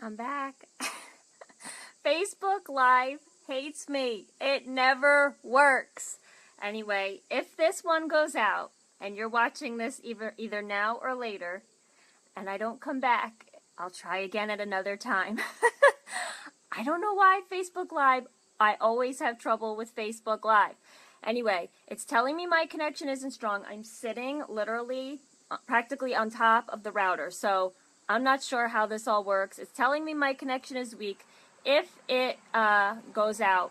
I'm back. Facebook Live hates me. It never works. Anyway, if this one goes out and you're watching this either now or later and I don't come back, I'll try again at another time. I don't know why Facebook Live, I always have trouble with Facebook Live. Anyway, it's telling me my connection isn't strong. I'm sitting literally practically on top of the router, so I'm not sure how this all works. It's telling me my connection is weak. If it goes out,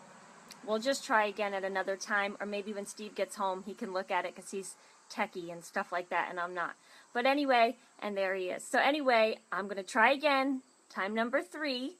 we'll just try again at another time, or maybe when Steve gets home, he can look at it because he's techie and stuff like that, and I'm not. But anyway, and there he is. So anyway, I'm going to try again, time number 3.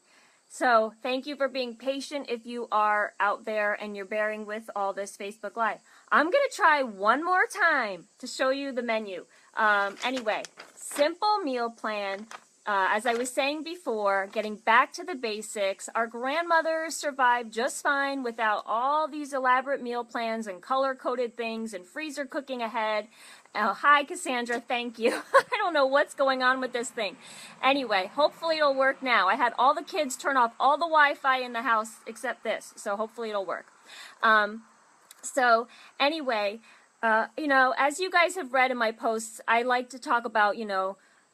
So thank you for being patient if you are out there and you're bearing with all this Facebook Live. I'm going to try one more time to show you the menu. Anyway, simple meal plan. As I was saying before, getting back to the basics, our grandmothers survived just fine without all these elaborate meal plans and color-coded things and freezer cooking ahead. Oh, hi, Cassandra. Thank you. I don't know what's going on with this thing. Anyway, hopefully it'll work now. I had all the kids turn off all the Wi-Fi in the house except this, so hopefully it'll work. So anyway, as you guys have read in my posts, I like to talk about,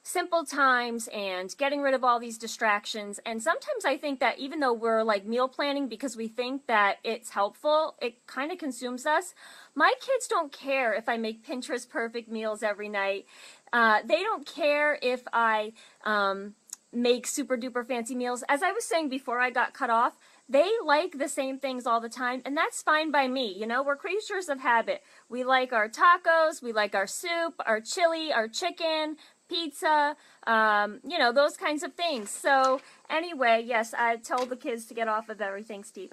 simple times and getting rid of all these distractions. And sometimes I think that even though we're like meal planning because we think that it's helpful, it kind of consumes us. My kids don't care if I make Pinterest perfect meals every night. They don't care if I make super duper fancy meals. As I was saying before I got cut off, they like the same things all the time, and that's fine by me. We're creatures of habit. We like our tacos, we like our soup, our chili, our chicken, pizza, those kinds of things. So anyway, yes, I told the kids to get off of everything, Steve.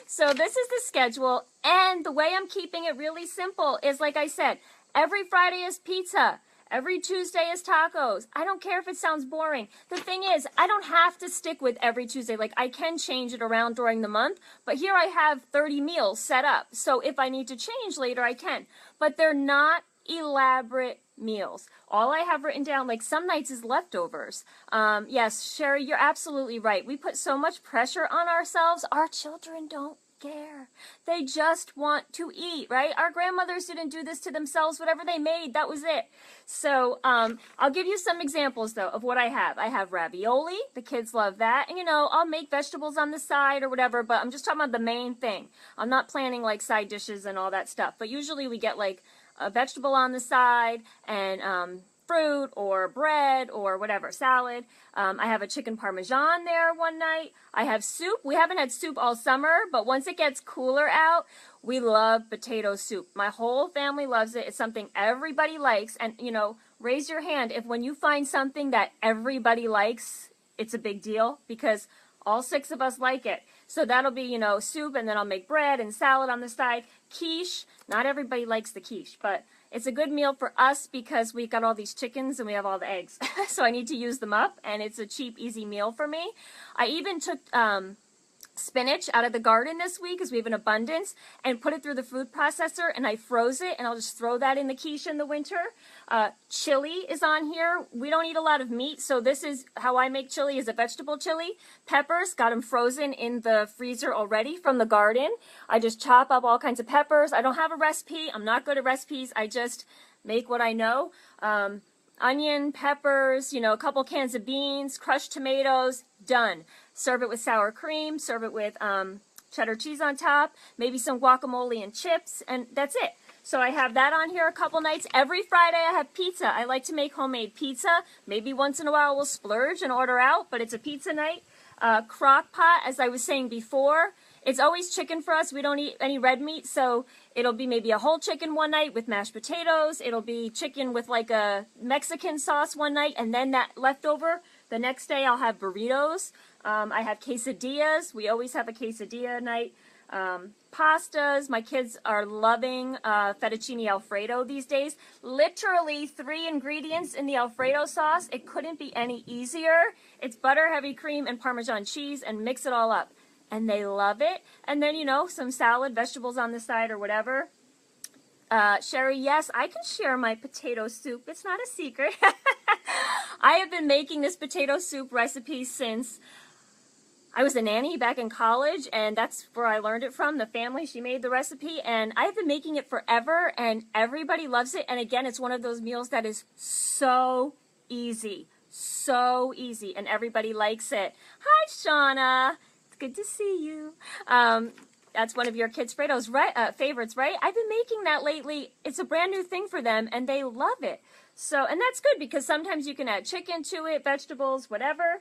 So this is the schedule, and the way I'm keeping it really simple is, like I said, every Friday is pizza. Every Tuesday is tacos. I don't care if it sounds boring. The thing is, I don't have to stick with every Tuesday. Like, I can change it around during the month, but here I have 30 meals set up. So if I need to change later, I can. But they're not elaborate meals. All I have written down, like some nights, is leftovers. Yes, Sherry, you're absolutely right. We put so much pressure on ourselves. Our children don't care. They just want to eat, right? Our grandmothers didn't do this to themselves. Whatever they made, that was it. So I'll give you some examples, though, of what I have. I have ravioli. The kids love that. And, I'll make vegetables on the side or whatever, but I'm just talking about the main thing. I'm not planning, like, side dishes and all that stuff. But usually we get, like, a vegetable on the side and fruit or bread or whatever, salad. I have a chicken parmesan there one night. I have soup. We haven't had soup all summer, but once it gets cooler out, we love potato soup. My whole family loves it. It's something everybody likes. And, raise your hand if when you find something that everybody likes, it's a big deal, because all 6 of us like it. So that'll be, soup, and then I'll make bread and salad on the side. Quiche. Not everybody likes the quiche, but it's a good meal for us because we got all these chickens and we have all the eggs. So I need to use them up, and it's a cheap, easy meal for me. I even took spinach out of the garden this week because we have an abundance, and put it through the food processor, and I froze it, and I'll just throw that in the quiche in the winter. Chili is on here. We don't eat a lot of meat, so this is how I make chili, is a vegetable chili. Peppers, got them frozen in the freezer already from the garden. I just chop up all kinds of peppers. I don't have a recipe. I'm not good at recipes. I just make what I know. Onion, peppers, a couple cans of beans, crushed tomatoes, done. Serve it with sour cream, serve it with cheddar cheese on top, maybe some guacamole and chips, and that's it. So I have that on here a couple nights. Every Friday I have pizza. I like to make homemade pizza. Maybe once in a while we'll splurge and order out, but it's a pizza night. Crock pot, as I was saying before, it's always chicken for us. We don't eat any red meat, so it'll be maybe a whole chicken one night with mashed potatoes. It'll be chicken with like a Mexican sauce one night, and then that leftover, the next day I'll have burritos. I have quesadillas. We always have a quesadilla night. Pastas. My kids are loving fettuccine Alfredo these days. Literally 3 ingredients in the Alfredo sauce. It couldn't be any easier. It's butter, heavy cream, and Parmesan cheese, and mix it all up. And they love it. And then, some salad, vegetables on the side or whatever. Sherry, yes, I can share my potato soup. It's not a secret. I have been making this potato soup recipe since I was a nanny back in college, and that's where I learned it from. The family, she made the recipe, and I've been making it forever, and everybody loves it. And again, it's one of those meals that is so easy, and everybody likes it. Hi, Shauna. It's good to see you. That's one of your kids' favorites, right? I've been making that lately. It's a brand new thing for them, and they love it. So, and that's good because sometimes you can add chicken to it, vegetables, whatever.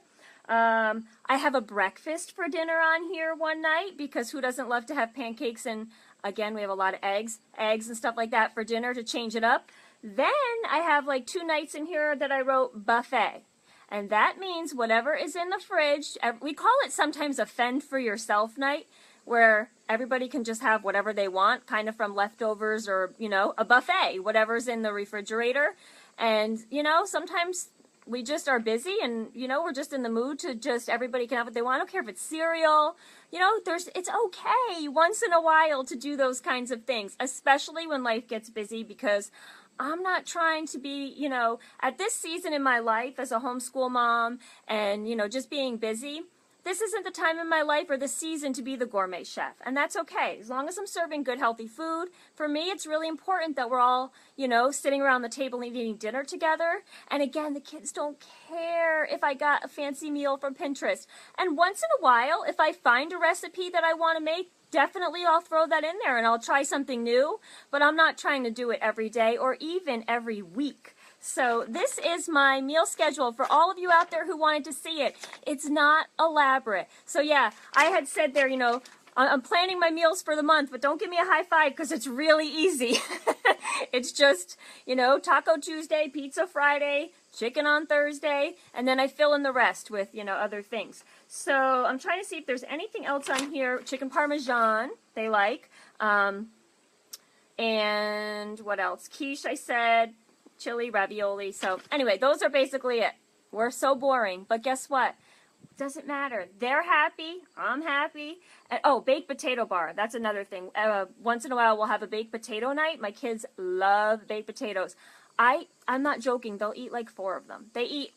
I have a breakfast for dinner on here one night because who doesn't love to have pancakes, and again, we have a lot of eggs and stuff like that for dinner to change it up. Then I have like 2 nights in here that I wrote buffet. And that means whatever is in the fridge, we call it sometimes a fend for yourself night, where everybody can just have whatever they want, kind of from leftovers or, you know, a buffet, whatever's in the refrigerator. And, you know, sometimes we just are busy and, you know, we're just in the mood to just, everybody can have what they want. I don't care if it's cereal, you know, it's okay once in a while to do those kinds of things, especially when life gets busy, because I'm not trying to be, you know, at this season in my life as a homeschool mom and, you know, just being busy. This isn't the time in my life or the season to be the gourmet chef, and that's okay. As long as I'm serving good, healthy food, for me, it's really important that we're all, you know, sitting around the table and eating dinner together. And again, the kids don't care if I got a fancy meal from Pinterest. And once in a while, if I find a recipe that I want to make, definitely I'll throw that in there and I'll try something new, but I'm not trying to do it every day or even every week. So this is my meal schedule for all of you out there who wanted to see it. It's not elaborate. So yeah, I had said there, you know, I'm planning my meals for the month, but don't give me a high five because it's really easy. It's just, you know, Taco Tuesday, Pizza Friday, chicken on Thursday, and then I fill in the rest with, you know, other things. So I'm trying to see if there's anything else on here. Chicken Parmesan, they like. And what else? Quiche, I said. Chili, ravioli. So anyway, those are basically it. We're so boring, but guess what? Doesn't matter. They're happy. I'm happy. And, oh, baked potato bar. That's another thing. Once in a while, we'll have a baked potato night. My kids love baked potatoes. I'm not joking. They'll eat like 4 of them. They eat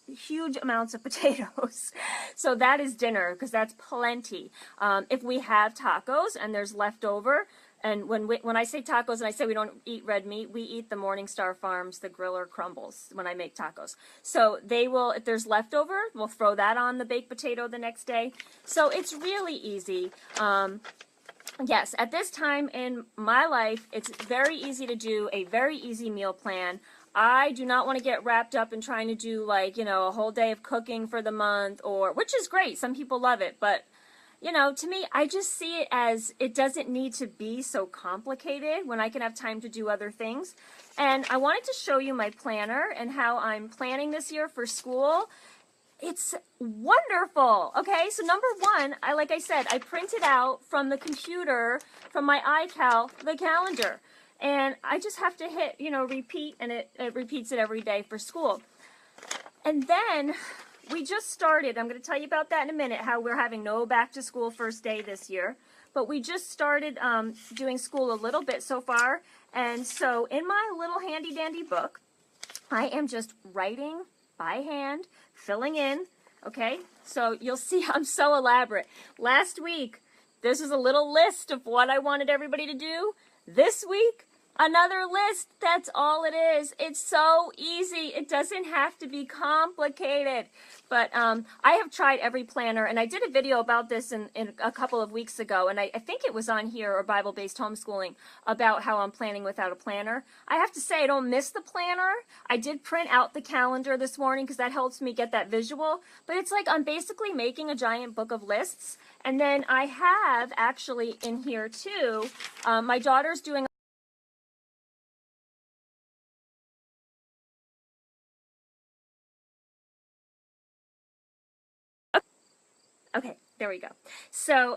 huge amounts of potatoes. So that is dinner because that's plenty. If we have tacos and there's leftover, and when I say tacos and I say we don't eat red meat, we eat the Morningstar Farms, the griller crumbles when I make tacos. So they will, if there's leftover, we'll throw that on the baked potato the next day. So it's really easy. Yes, at this time in my life, it's very easy to do a very easy meal plan. I do not want to get wrapped up in trying to do like, you know, a whole day of cooking for the month, or, which is great. Some people love it, but you know, to me, I just see it as it doesn't need to be so complicated when I can have time to do other things. And I wanted to show you my planner and how I'm planning this year for school. It's wonderful. Okay, so number one, like I said, I printed out from the computer, from my iCal, the calendar. And I just have to hit, you know, repeat, and it repeats it every day for school. And then we just started, I'm going to tell you about that in a minute, how we're having no back to school first day this year. But we just started doing school a little bit so far. And so in my little handy dandy book, I am just writing by hand, filling in, okay? So you'll see I'm so elaborate. Last week, this is a little list of what I wanted everybody to do. This week, another list. That's all it is. It's so easy. It doesn't have to be complicated. But I have tried every planner, and I did a video about this in a couple of weeks ago, and I think it was on here, or Bible-Based Homeschooling, about how I'm planning without a planner. I have to say I don't miss the planner. I did print out the calendar this morning because that helps me get that visual. But it's like I'm basically making a giant book of lists. And then I have actually in here too, my daughter's doing okay, there we go. So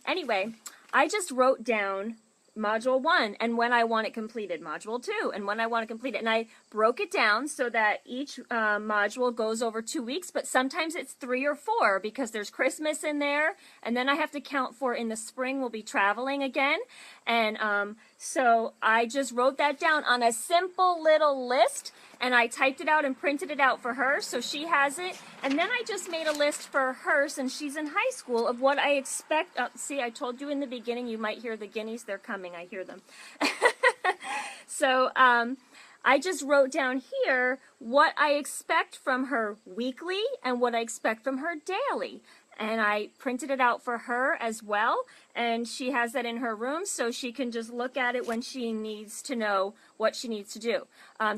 anyway, I just wrote down module 1 and when I want it completed, module 2 and when I want to complete it. And I broke it down so that each module goes over 2 weeks, but sometimes it's 3 or 4 because there's Christmas in there, and then I have to count for in the spring we'll be traveling again. And so I just wrote that down on a simple little list, and I typed it out and printed it out for her so she has it. And then I just made a list for her since she's in high school of what I expect. See, I told you in the beginning you might hear the guineas. They're coming. I hear them. So I just wrote down here what I expect from her weekly and what I expect from her daily. And I printed it out for her as well, and she has that in her room so she can just look at it when she needs to know what she needs to do.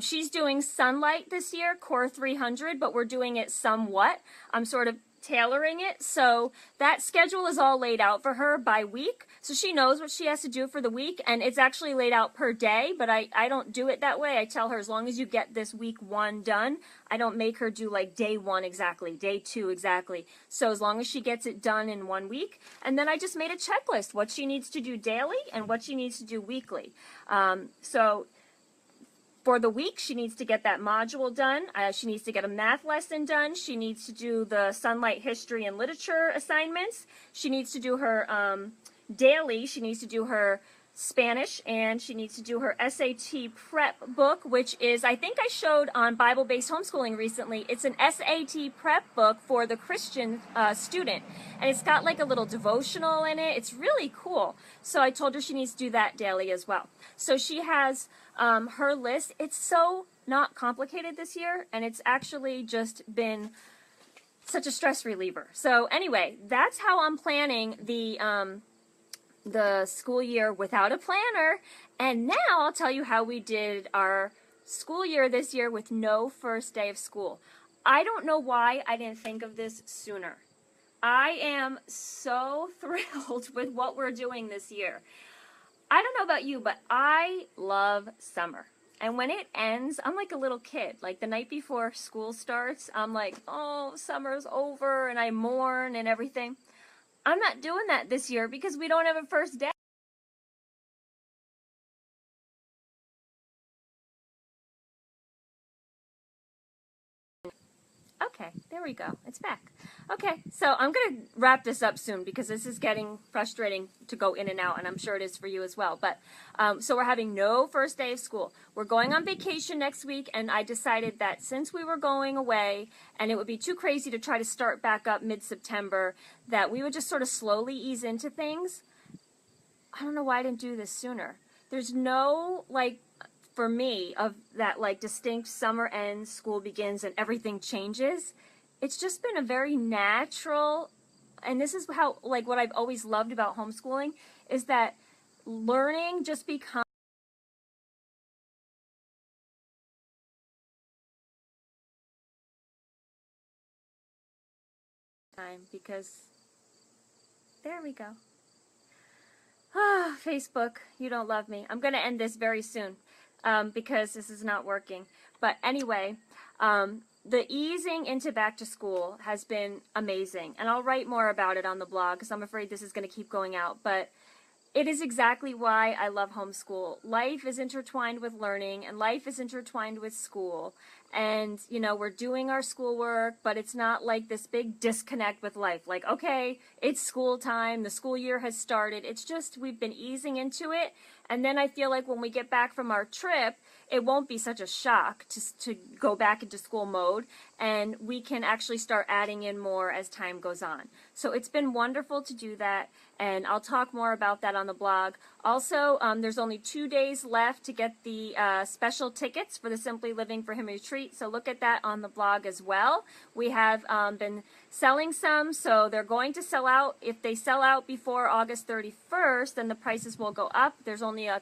She's doing Sunlight this year, Core 300, but we're doing it somewhat. I'm sort of tailoring it, so that schedule is all laid out for her by week, so she knows what she has to do for the week, and it's actually laid out per day, but I don't do it that way. I tell her as long as you get this week 1 done. I don't make her do like day 1 exactly, day 2 exactly, so as long as she gets it done in 1 week. And then I just made a checklist, what she needs to do daily and what she needs to do weekly. So for the week, she needs to get that module done. She needs to get a math lesson done. She needs to do the Sunlight history and literature assignments. She needs to do her daily. She needs to do her Spanish, and she needs to do her SAT prep book, which is, I think I showed on Bible-based homeschooling recently. It's an SAT prep book for the Christian student, and it's got like a little devotional in it. It's really cool. So I told her she needs to do that daily as well. So she has her list. It's so not complicated this year, and it's actually just been such a stress reliever. So anyway, that's how I'm planning the school year without a planner. And now I'll tell you how we did our school year this year with no first day of school. I don't know why I didn't think of this sooner. I am so thrilled with what we're doing this year. I don't know about you, but I love summer. And when it ends, I'm like a little kid. Like the night before school starts, I'm like, oh, summer's over, and I mourn and everything. I'm not doing that this year because we don't have a first day. Okay, there we go. It's back. Okay, so I'm going to wrap this up soon because this is getting frustrating to go in and out, and I'm sure it is for you as well. But so we're having no first day of school. We're going on vacation next week, and I decided that since we were going away and it would be too crazy to try to start back up mid-September, that we would just sort of slowly ease into things. I don't know why I didn't do this sooner. There's no, like, for me, of that like distinct summer ends, school begins, and everything changes. It's just been a very natural, and this is how, like, what I've always loved about homeschooling is that learning just becomes time, because there we go. Ah, Facebook, you don't love me. I'm going to end this very soon because this is not working. But anyway, the easing into back to school has been amazing. And I'll write more about it on the blog because I'm afraid this is going to keep going out. But it is exactly why I love homeschool. Life is intertwined with learning, and life is intertwined with school. And, you know, we're doing our schoolwork, but it's not like this big disconnect with life. Like, okay, it's school time, the school year has started. It's just we've been easing into it. And then I feel like when we get back from our trip, it won't be such a shock to go back into school mode, and we can actually start adding in more as time goes on. So it's been wonderful to do that, and I'll talk more about that on the blog. Also, there's only 2 days left to get the special tickets for the Simply Living for Him retreat, so look at that on the blog as well. We have been selling some, so they're going to sell out. If they sell out before August 31st, then the prices will go up. There's only a